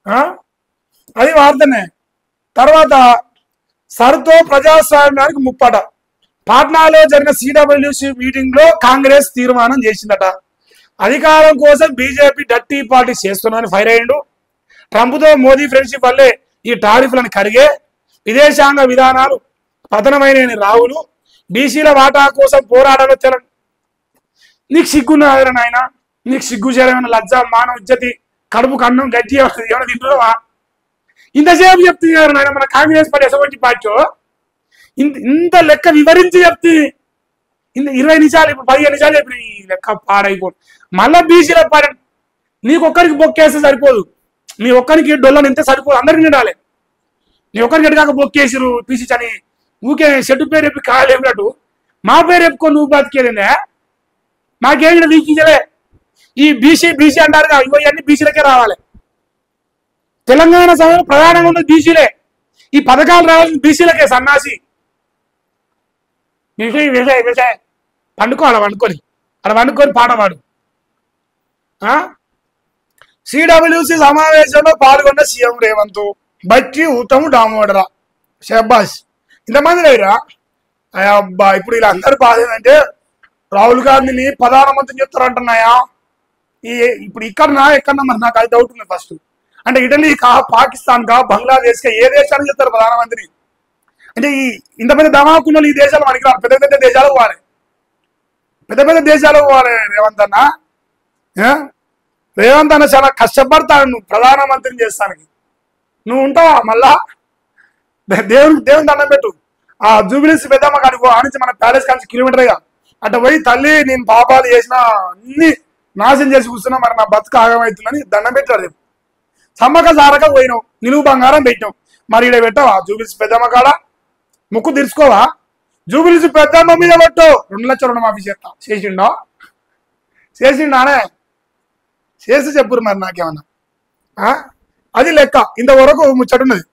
అది వార్తనే. తర్వాత సర్తో ప్రజాస్వామ్యానికి ముప్పట. పాట్నాలో జరిగిన సిడబ్ల్యూసి మీటింగ్ లో కాంగ్రెస్ తీర్మానం చేసిందట. అధికారం కోసం బీజేపీ డర్టీ పాలిటిక్స్ చేస్తున్నారని ఫైర్ అయ్యిండు. ట్రంప్తో మోదీ ఫ్రెండ్షిప్ వల్లే ఈ టారిఫ్లను కరిగే, విదేశాంగ విధానాలు పతనమైన రావులు, బీసీల వాటా కోసం పోరాటంలో నీకు సిగ్గున్నది నాయన, నీకు సిగ్గు చేయడం లజ్జ మానవ ఇజ్జతి కడుపుకు అన్నం గట్టి ఏమైనా తింటున్నావా? ఇంతసేపు చెప్తున్నారు నాయన మన కాంగ్రెస్ పార్టీ ఎటువంటి పార్టీ ఇంత లెక్క వివరించి చెప్తే 20 నిమిషాలు ఇప్పుడు 15 నిమిషాలు చెప్పిన ఈ లెక్క పాడైపోదు. మళ్ళా బీసీల పార్టీ నీకు ఒక్కరికి బొక్కేస్తే సరిపోదు, నీ ఒక్కరికి డొల్లని ఇంతే సరిపోదు, అందరికి నిండాలి. నీ ఒక్కరికి ఎడగాక బొక్కేసిరు పీసీ అని ఊకే చెట్టు పేరు చెప్పి కాలేమినట్టు మా పేరు చెప్పుకొని నువ్వు బతికేదండి. మాకేమి వీకించలే. ఈ బీసీ అంటారు కదా, ఇవన్నీ బీసీలకే రావాలి. తెలంగాణ సమయంలో ప్రధానంగా ఉన్నది బీసీలే. ఈ పథకాలు రావాల్సిన బీసీలకే. సన్నాసి విషయ పండుకోవాలి, వండుకొని పాడవాడు. సిడబ్ల్యూసి సమావేశంలో పాల్గొన్న సీఎం రేవంత్, బట్టి ఉత్తమ్ డామోడరా షబాష్ ఇంతమంది లేరా అబ్బా. ఇప్పుడు ఇలా అందరు బాధ ఏంటంటే రాహుల్ గాంధీని ప్రధానమంత్రిని చెప్తారంటున్నాయా? ఇప్పుడు ఎక్కడన్నా మరి నాకు అది డౌట్ ఉంది ఫస్ట్. అంటే ఇటలీ కా, పాకిస్తాన్ కా, బంగ్లాదేశ్ కా, ఏ దేశానికి చెప్తారు ప్రధానమంత్రి? అంటే ఇంత పెద్ద ధమాకున్నలు ఈ దేశాలు మనకి రాదు, పెద్ద పెద్ద దేశాలకు పోవాలి, రేవంత్ అన్న. రేవంత్ అన్న చాలా కష్టపడతాడు నువ్వు ప్రధానమంత్రిని చేస్తానికి. నువ్వు ఉంటావా? మళ్ళా దేవుని దండం పెట్టు. ఆ జూబిలీస్ పెద్దమ్మ కాడికి ఆనించి మన ప్యాలెస్ కాల్సి కిలోమీటర్గా అట్ట పోయి తల్లి నేను పాపాలు చేసిన అన్ని నాశనం చేసి కూర్చున్నా, మరి నా బతుకు ఆగమవుతుందని దండం పెట్టాడు. రేపు సమ్మక సారక పోయినావు, నిలువు బంగారం పెట్టావు, మరి ఇక్కడ పెట్టావా? జూబిలీస్ పెద్దమ్మ కాడ ముక్కు తీర్చుకోవా? జూబిలీస్ పెద్దమ్మ మీద పెట్టు 2 లక్షల రుణమాఫీ చేసిండా? చేసిండానే చేసి చెప్పురు మరి నాకేమన్నా. అది లెక్క. ఇంతవరకు ముచ్చటున్నది.